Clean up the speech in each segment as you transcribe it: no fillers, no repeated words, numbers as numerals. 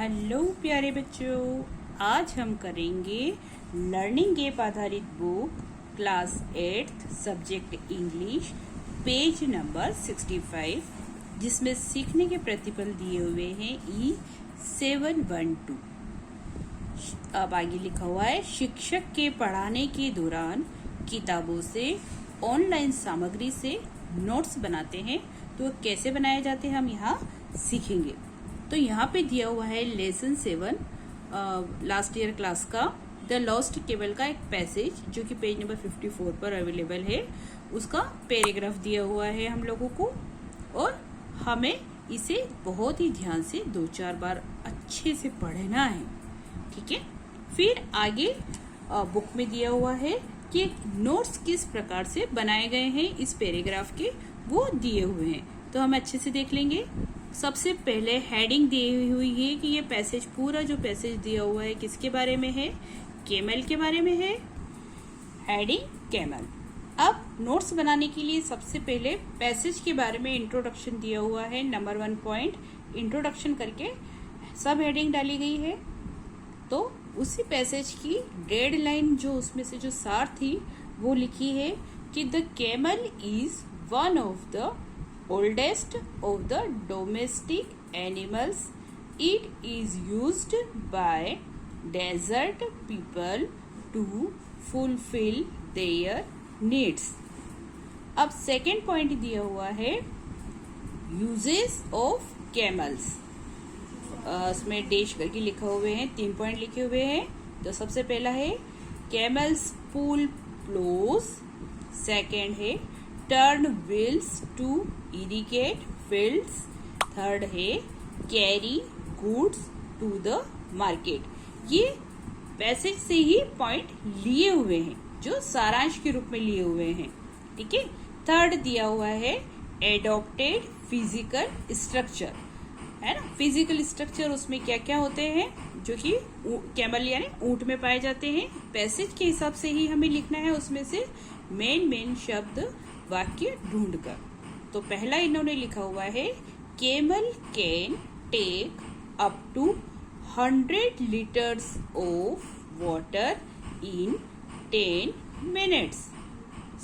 Hello प्यारे बच्चों, आज हम करेंगे लर्निंग ऐप आधारित book class 8 subject English page number 65, जिसमें सीखने के प्रतिफल दिए हुए हैं E712। अब आगे लिखा हुआ है, शिक्षक के पढ़ाने के दौरान किताबों से ऑनलाइन सामग्री से नोट्स बनाते हैं। तो कैसे बनाए जाते हैं हम यहाँ सीखेंगे। तो यहाँ पे दिया हुआ है लेसन 7 लास्ट ईयर क्लास का द लॉस्ट केबल का एक पैसेज, जो कि पेज नंबर 54 पर अवेलेबल है। उसका पैराग्राफ दिया हुआ है हम लोगों को, और हमें इसे बहुत ही ध्यान से 2-4 बार अच्छे से पढ़ना है, ठीक है। फिर आगे बुक में दिया हुआ है कि नोट्स किस प्रकार से बनाए गए हैं, इस पैराग्राफ के वो दिए हुए हैं। तो हम अच्छे से देख लेंगे। सबसे पहले हेडिंग दी हुई है कि ये पैसेज, पूरा जो पैसेज दिया हुआ है किसके बारे में है, केमल के बारे में है। Heading camel. अब नोट्स बनाने के लिए सबसे पहले पैसेज के बारे में इंट्रोडक्शन दिया हुआ है। नंबर 1 पॉइंट इंट्रोडक्शन करके सब हेडिंग डाली गई है। तो उसी पैसेज की डेडलाइन, जो उसमें से जो सार थी वो लिखी है कि the camel is one of the oldest of the domestic animals. It is used by desert people to fulfill their needs. अब सेकेंड पॉइंट दिया हुआ है यूजेस ऑफ कैमल्स। उसमें डैश करके लिखा हुए हैं, 3 पॉइंट लिखे हुए हैं। तो सबसे पहला है कैमल्स पुल प्लोज, सेकेंड है turn wheels to irrigate fields, third है carry goods to the market. ये पैसेज से ही पॉइंट लिए हुए हैं, जो सारांश के रूप में लिए हुए हैं, ठीक है। थर्ड दिया हुआ है एडॉप्टेड फिजिकल स्ट्रक्चर, है ना। फिजिकल स्ट्रक्चर उसमें क्या क्या होते हैं, जो कि कैमल यानी ऊंट में पाए जाते हैं। पैसेज के हिसाब से ही हमें लिखना है, उसमें से मेन शब्द वाक्य ढूंढकर। तो पहला इन्होंने लिखा हुआ है camel can take up to 100 litres of water in 10 minutes.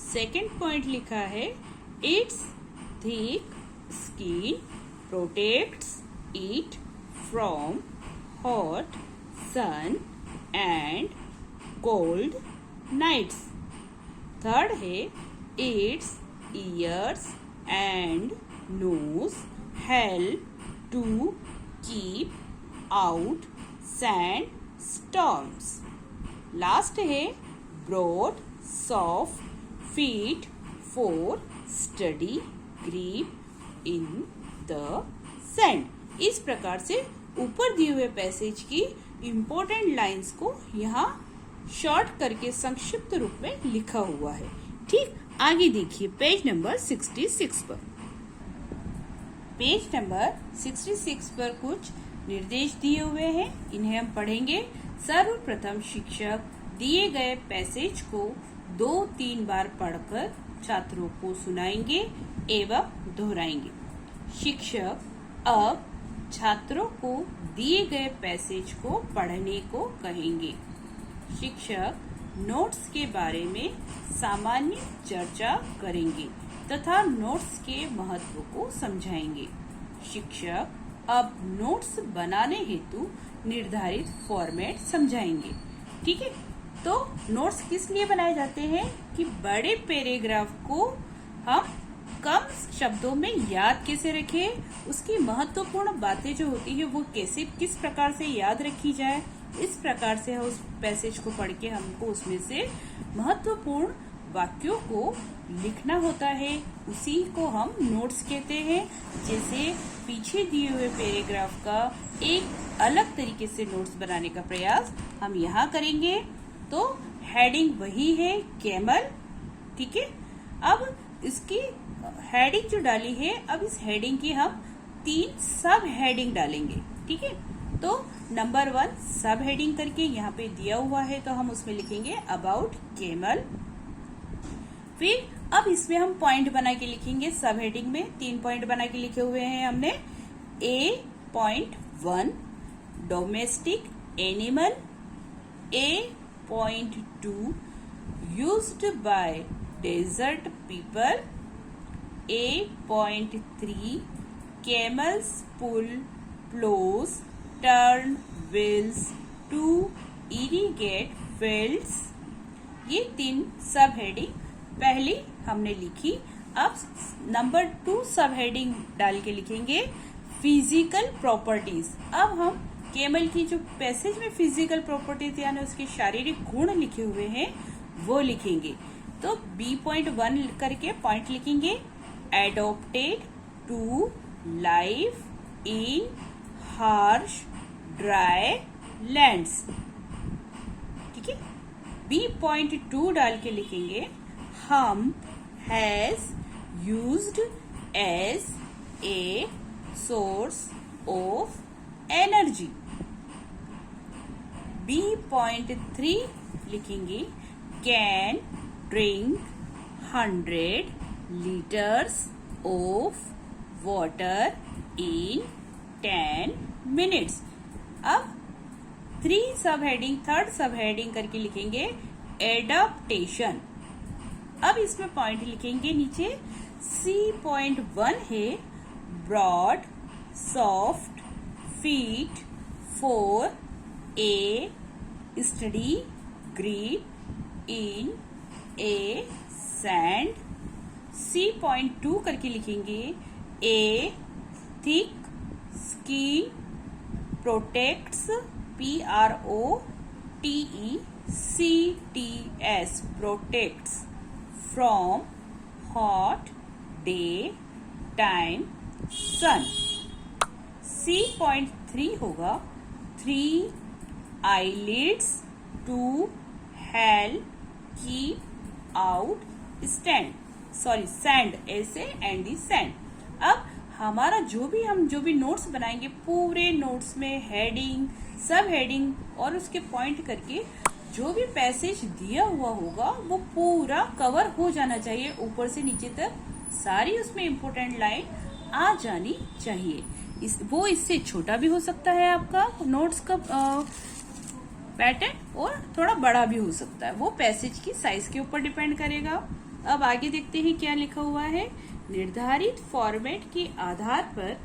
Second point लिखा है it's thick skin protects it from hot sun and cold nights. Third है it's ears and nose help to keep out sandstorms. Last है broad soft feet for steady grip in the sand। इस प्रकार से ऊपर दिए हुए passage की important lines को यहाँ शॉर्ट करके संक्षिप्त रूप में लिखा हुआ है, ठीक। आगे देखिए पेज नंबर 66 पर। पेज नंबर 66 पर कुछ निर्देश दिए हुए हैं, इन्हें हम पढ़ेंगे। सर्वप्रथम शिक्षक दिए गए पैसेज को 2-3 बार पढ़कर छात्रों को सुनाएंगे एवं दोहराएंगे। शिक्षक अब छात्रों को दिए गए पैसेज को पढ़ने को कहेंगे। शिक्षक नोट्स के बारे में सामान्य चर्चा करेंगे तथा नोट्स के महत्व को समझाएंगे। शिक्षक अब नोट्स बनाने हेतु निर्धारित फॉर्मेट समझाएंगे, ठीक है। तो नोट्स किस लिए बनाए जाते हैं कि बड़े पैराग्राफ को हम कम शब्दों में याद कैसे रखें, उसकी महत्वपूर्ण बातें जो होती है वो कैसे किस प्रकार से याद रखी जाए। इस प्रकार से उस पैसेज को पढ़ के हमको उसमें से महत्वपूर्ण वाक्यों को लिखना होता है, उसी को हम नोट्स कहते हैं। जैसे पीछे दिए हुए पैराग्राफ का एक अलग तरीके से नोट्स बनाने का प्रयास हम यहाँ करेंगे। तो हेडिंग वही है कैमल, ठीक है। अब इसकी हेडिंग जो डाली है, अब इस हेडिंग की हम 3 सब हेडिंग डालेंगे, ठीक है। तो नंबर 1 सब हेडिंग करके यहाँ पे दिया हुआ है, तो हम उसमें लिखेंगे अबाउट केमल। फिर अब इसमें हम पॉइंट बना के लिखेंगे। सब हेडिंग में 3 पॉइंट बना के लिखे हुए हैं हमने। A.1 domestic animal. A.2 used by desert people. A.3 camels pull plows, turn wheels to irrigate fields. ये 3 सब हेडिंग पहली हमने लिखी. अब नंबर 2 सब हेडिंग डाल के लिखेंगे फिजिकल प्रॉपर्टीज. अब हम केमल की जो पैसेज में फिजिकल प्रॉपर्टीज यानी उसके शारीरिक गुण लिखे हुए हैं वो लिखेंगे. तो B.1 करके पॉइंट लिखेंगे. Adopted to life in harsh dry lands. ठीक है. B.2 डाल के लिखेंगे hump has used as a source of energy. B.3 लिखेंगे can drink 100 liters of water in 10 minutes. अब 3 सब हेडिंग थर्ड सब हेडिंग करके लिखेंगे एडाप्टेशन. अब इसमें पॉइंट लिखेंगे नीचे. C.1 है broad soft feet for a sturdy grip in a sand. C.2 करके लिखेंगे a thick skin protects PROTECTS protects from hot daytime sun. C.3 होगा 3 eyelids to help keep out sand ऐसे and the sand. अब हमारा जो भी notes बनाएंगे पूरे नोट्स में हेडिंग सब हेडिंग और उसके पॉइंट करके जो भी पैसेज दिया हुआ होगा वो पूरा कवर हो जाना चाहिए ऊपर से नीचे तक. सारी उसमें इम्पोर्टेंट लाइन आ जानी चाहिए. वो इससे छोटा भी हो सकता है आपका नोट्स का पैटर्न और थोड़ा बड़ा भी हो सकता है. वो पैसेज की साइज के ऊपर डिपेंड करेगा. अब आगे देखते हैं क्या लिखा हुआ है. निर्धारित फॉर्मेट के आधार पर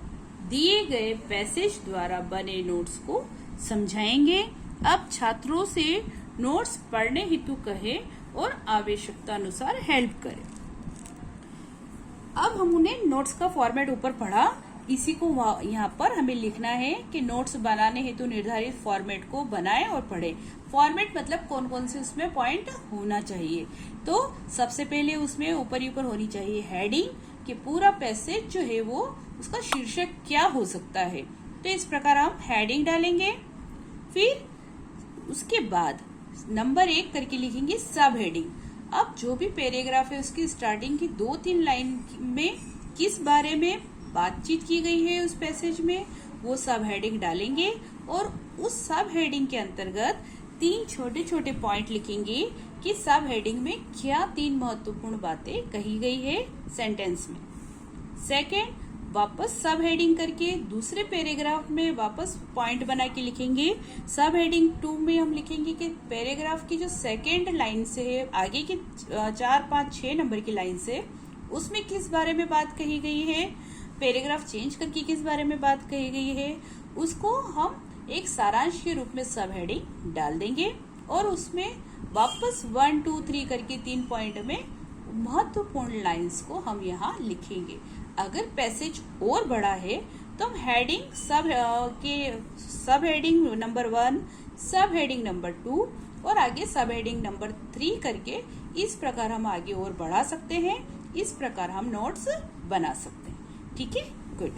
दिए गए पैसेज द्वारा बने नोट्स को समझाएंगे. अब छात्रों से नोट्स पढ़ने हेतु कहे और आवश्यकता अनुसार हेल्प करें. अब हम उन्हें नोट्स का फॉर्मेट ऊपर पढ़ा. इसी को यहाँ पर हमें लिखना है कि नोट्स बनाने हेतु निर्धारित फॉर्मेट को बनाएं और पढ़ें. फॉर्मेट मतलब कौन कौन से उसमें पॉइंट होना चाहिए. तो सबसे पहले उसमें ऊपर ही ऊपर होनी चाहिए हेडिंग कि पूरा पैसेज जो है वो उसका शीर्षक क्या हो सकता है. तो इस प्रकार हम हेडिंग डालेंगे. फिर उसके बाद नंबर 1 करके लिखेंगे सब हेडिंग. अब जो भी पैराग्राफ है उसकी स्टार्टिंग की 2-3 लाइन में किस बारे में बातचीत की गई है उस पैसेज में वो सब हेडिंग डालेंगे और उस सब हेडिंग के अंतर्गत 3 छोटे छोटे पॉइंट लिखेंगे कि सब हेडिंग में क्या 3 महत्वपूर्ण बातें कही गई है सेंटेंस में. सेकंड, वापस सब हेडिंग करके दूसरे पैराग्राफ में वापस पॉइंट बना के लिखेंगे. सब हेडिंग 2 में हम लिखेंगे कि पैराग्राफ की जो सेकंड लाइन से है आगे की 4, 5, 6 नंबर की लाइन से उसमें किस बारे में बात कही गई है. पैराग्राफ चेंज करके किस बारे में बात कही गई है उसको हम एक सारांश के रूप में सब हेडिंग डाल देंगे और उसमें वापस 1, 2, 3 करके 3 पॉइंट में महत्वपूर्ण लाइंस को हम यहाँ लिखेंगे. अगर पैसेज और बड़ा है तो हम हेडिंग सब हेडिंग नंबर 1, सब हेडिंग नंबर 2 और आगे सब हेडिंग नंबर 3 करके इस प्रकार हम आगे और बढ़ा सकते हैं. इस प्रकार हम नोट्स बना सकते हैं. ठीक है, गुड.